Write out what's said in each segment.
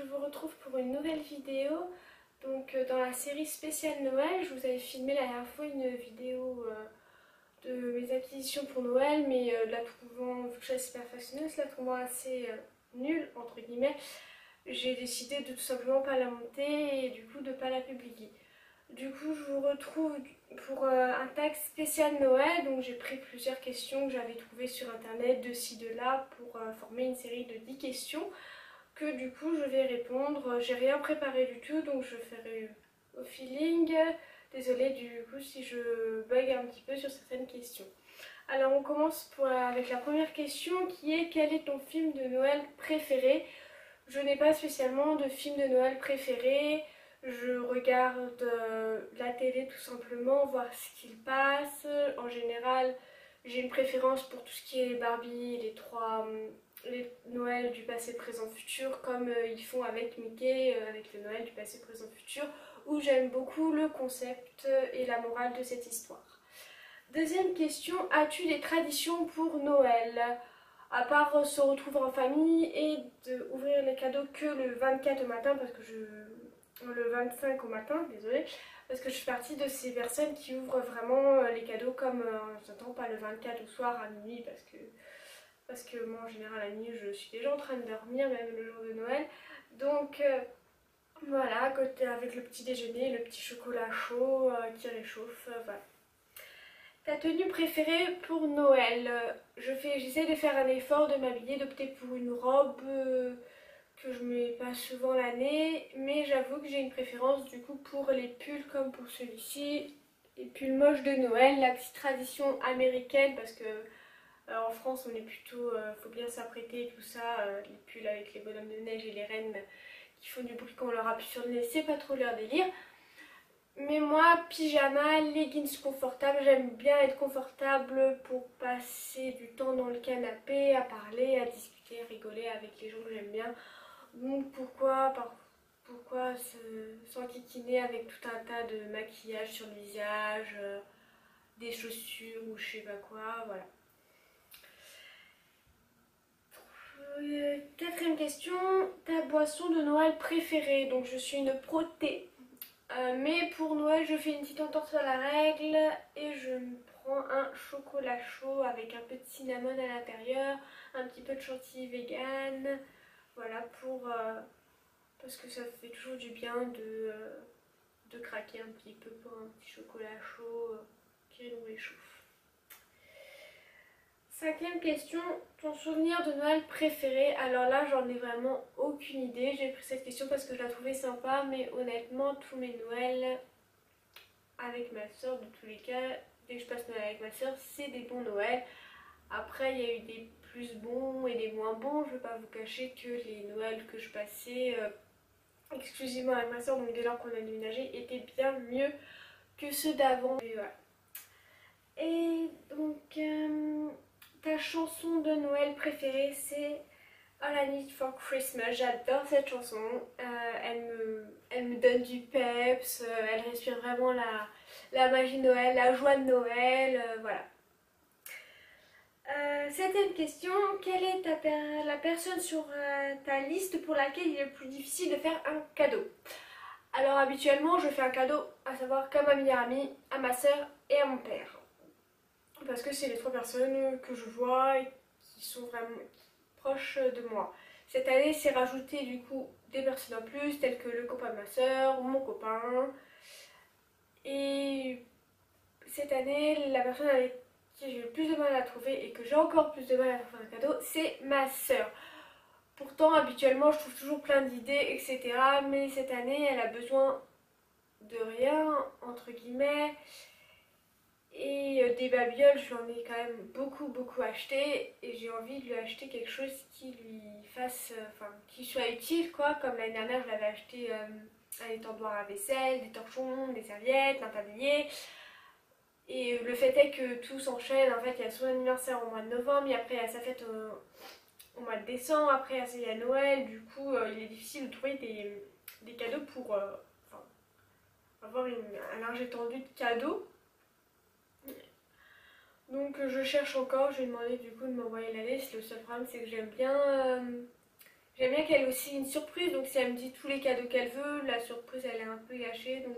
vous retrouve pour une nouvelle vidéo. Donc dans la série spéciale Noël, je vous avais filmé la dernière fois une vidéo de mes acquisitions pour Noël, mais la trouvant, vu que je suis assez perfectionneuse, la trouvant assez nulle, entre guillemets, j'ai décidé de tout simplement pas la monter et du coup de pas la publier. Du coup, je vous retrouve pour un tag spécial Noël. Donc j'ai pris plusieurs questions que j'avais trouvées sur internet de ci de là pour former une série de 10 questions que du coup je vais répondre. J'ai rien préparé du tout, donc je ferai au feeling. Désolée du coup si je bug un petit peu sur certaines questions. Alors on commence avec la première question qui est: quel est ton film de Noël préféré? Je n'ai pas spécialement de film de Noël préféré. Je regarde la télé tout simplement, voir ce qu'il passe. En général, j'ai une préférence pour tout ce qui est Barbie, les Noëls du passé, présent, futur, comme ils font avec Mickey, avec le Noël du passé, présent, futur, où j'aime beaucoup le concept et la morale de cette histoire. Deuxième question, as-tu des traditions pour Noël? À part se retrouver en famille et d'ouvrir les cadeaux que le 24 au matin, parce que le 25 au matin, désolée, parce que je suis partie de ces personnes qui ouvrent vraiment les cadeaux comme j'attends pas le 24 au soir à minuit, parce que moi en général à minuit je suis déjà en train de dormir, même le jour de Noël. Donc voilà, côté avec le petit déjeuner, le petit chocolat chaud qui réchauffe, voilà. Ta tenue préférée pour Noël? J'essaie de faire un effort de m'habiller, d'opter pour une robe que je mets pas souvent l'année, mais j'avoue que j'ai une préférence du coup pour les pulls comme pour celui-ci, les pulls moches de Noël, la petite tradition américaine, parce que en France on est plutôt, faut bien s'apprêter et tout ça, les pulls avec les bonhommes de neige et les reines qui font du bruit quand on leur appuie sur le nez, c'est pas trop leur délire. Mais moi, pyjama, leggings confortables, j'aime bien être confortable pour passer du temps dans le canapé, à parler, à discuter, à rigoler avec les gens que j'aime bien. Donc pourquoi s'enquiquiner avec tout un tas de maquillage sur le visage, des chaussures ou je sais pas quoi, voilà. Quatrième question, ta boisson de Noël préférée? Donc je suis une pro thé. Mais pour Noël, je fais une petite entorse à la règle et je me prends un chocolat chaud avec un peu de cinnamon à l'intérieur, un petit peu de chantilly vegan, voilà, parce que ça fait toujours du bien de craquer un petit peu pour un petit chocolat chaud qui nous réchauffe. Cinquième question, ton souvenir de Noël préféré? Alors là, j'en ai vraiment aucune idée. J'ai pris cette question parce que je la trouvais sympa, mais honnêtement, tous mes Noëls avec ma soeur, de tous les cas, dès que je passe Noël avec ma soeur, c'est des bons Noëls. Après, il y a eu des plus bons et des moins bons. Je ne vais pas vous cacher que les Noëls que je passais exclusivement avec ma soeur, donc dès lors qu'on a déménagé, étaient bien mieux que ceux d'avant. Et voilà. Et donc, ta chanson de Noël préférée, c'est All I Need for Christmas. J'adore cette chanson. Elle me donne du peps. Elle respire vraiment la magie de Noël, la joie de Noël. Voilà. Septième question. Quelle est la personne sur ta liste pour laquelle il est le plus difficile de faire un cadeau? Alors habituellement, je fais un cadeau, à savoir qu'à ma meilleure amie, à ma soeur et à mon père. Parce que c'est les trois personnes que je vois et qui sont vraiment proches de moi. Cette année, c'est rajouté du coup des personnes en plus, telles que le copain de ma soeur, mon copain. Et cette année, la personne avec qui j'ai le plus de mal à trouver et que j'ai encore plus de mal à faire un cadeau, c'est ma soeur. Pourtant, habituellement, je trouve toujours plein d'idées, etc. Mais cette année, elle a besoin de rien, entre guillemets. Et des babioles, j'en ai quand même beaucoup acheté et j'ai envie de lui acheter quelque chose qui lui fasse, qui soit utile quoi. Comme l'année dernière, je l'avais acheté un étendoir à vaisselle, des torchons, des serviettes, un tablier. Et le fait est que tout s'enchaîne. En fait, il y a son anniversaire au mois de novembre, et après il y a sa fête au mois de décembre, après il y a Noël. Du coup, il est difficile de trouver des cadeaux pour avoir un large étendue de cadeaux. Donc je cherche encore, je vais demander du coup de m'envoyer la liste. Le seul problème c'est que j'aime bien j'aime bien qu'elle ait aussi une surprise, donc si elle me dit tous les cadeaux qu'elle veut, la surprise elle est un peu gâchée, donc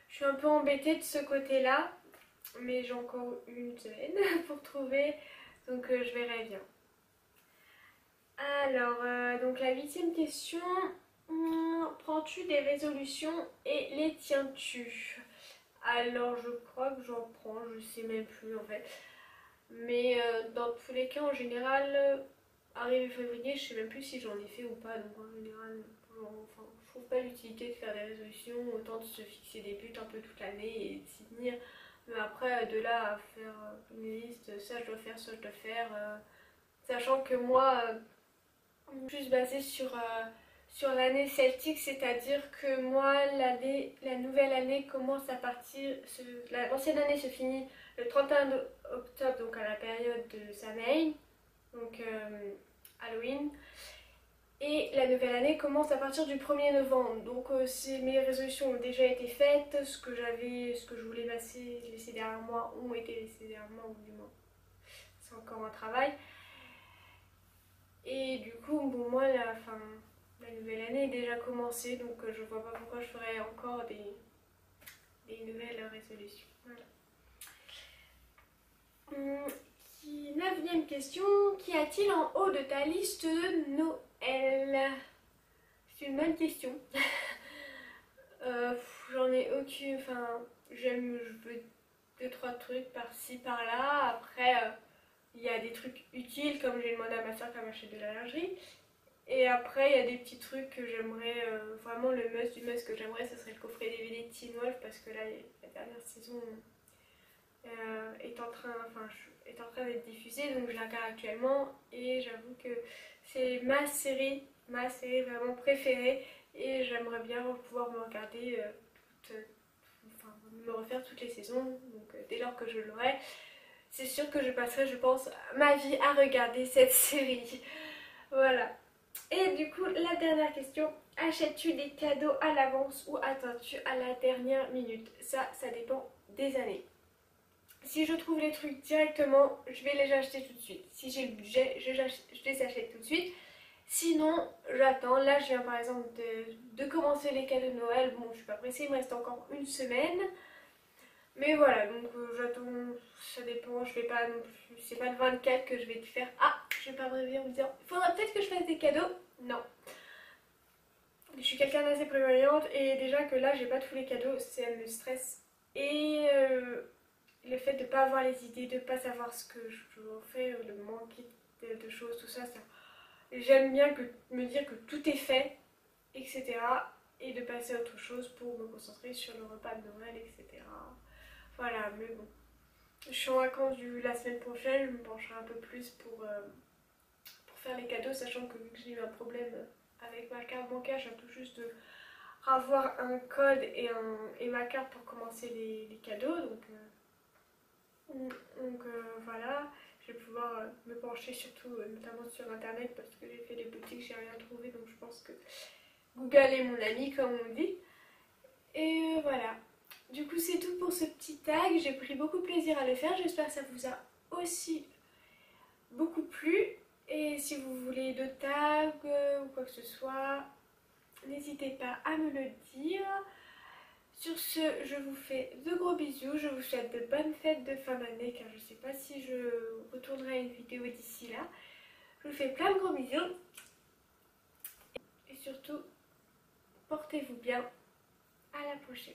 je suis un peu embêtée de ce côté-là, mais j'ai encore une semaine pour trouver, donc je verrai bien. Alors, donc la 8e question, prends-tu des résolutions et les tiens-tu? Alors je crois que j'en prends, je sais même plus en fait. Mais dans tous les cas, en général, arrivé février, je sais même plus si j'en ai fait ou pas. Donc en général, enfin, je trouve pas l'utilité de faire des résolutions, autant de se fixer des buts un peu toute l'année et de s'y tenir. Mais après, de là à faire une liste, ça je dois faire, ça je dois faire. Sachant que moi, plus basée sur l'année celtique, c'est-à-dire que moi, la nouvelle année commence à partir, l'ancienne année se finit le 31 octobre, donc à la période de Samhain, donc Halloween, et la nouvelle année commence à partir du 1er novembre. Donc mes résolutions ont déjà été faites, ce que je voulais passer ces derniers mois ont été laissés derniers mois, ou du moins c'est encore un travail. Et du coup, pour moi, la nouvelle année est déjà commencée, donc je vois pas pourquoi je ferais encore des nouvelles résolutions. Voilà. 9e question, qu'y a-t-il en haut de ta liste de Noël? C'est une bonne question. J'en ai aucune, enfin, je veux 2-3 trucs par-ci, par-là. Après, il y a des trucs utiles, comme j'ai demandé à ma soeur qu'elle m'achète de la lingerie. Et après, il y a des petits trucs que j'aimerais, vraiment le must du must que j'aimerais, ce serait le coffret DVD de Teen Wolf, parce que là, la dernière saison est en train d'être diffusée, donc je la regarde actuellement, et j'avoue que c'est ma série vraiment préférée, et j'aimerais bien pouvoir me regarder, me refaire toutes les saisons, donc dès lors que je l'aurai, c'est sûr que je passerai, je pense, ma vie à regarder cette série. Voilà. Et du coup, la dernière question, achètes-tu des cadeaux à l'avance ou attends-tu à la dernière minute? Ça dépend des années. Si je trouve les trucs directement, je vais les acheter tout de suite. Si j'ai le budget, je les achète tout de suite. Sinon, j'attends. Là, je viens par exemple de commencer les cadeaux de Noël. Bon, je suis pas pressée, il me reste encore une semaine. Mais voilà, donc j'attends, ça dépend, je vais pas non plus, c'est pas le 24 que je vais te faire. Ah, je vais pas revenir en me disant, il faudra peut-être que je fasse des cadeaux. Non. Je suis quelqu'un d'assez prévoyante et déjà que là, j'ai pas tous les cadeaux, ça me stresse. Et le fait de pas avoir les idées, de pas savoir ce que je veux faire, de manquer de choses, tout ça, j'aime bien me dire que tout est fait, etc. Et de passer à autre chose pour me concentrer sur le repas de Noël, etc. Voilà, mais bon. Je suis en vacances la semaine prochaine, je me pencherai un peu plus pour faire les cadeaux, sachant que vu que j'ai eu un problème avec ma carte bancaire, je viens tout juste de avoir un code et ma carte pour commencer les cadeaux. Donc voilà, je vais pouvoir me pencher surtout notamment sur internet parce que j'ai fait des boutiques, j'ai rien trouvé, donc je pense que Google est mon ami comme on dit. Et voilà. Du coup, c'est tout pour ce petit tag. J'ai pris beaucoup de plaisir à le faire. J'espère que ça vous a aussi beaucoup plu. Et si vous voulez d'autres tags ou quoi que ce soit, n'hésitez pas à me le dire. Sur ce, je vous fais de gros bisous. Je vous souhaite de bonnes fêtes de fin d'année car je ne sais pas si je retournerai à une vidéo d'ici là. Je vous fais plein de gros bisous. Et surtout, portez-vous bien. À la prochaine.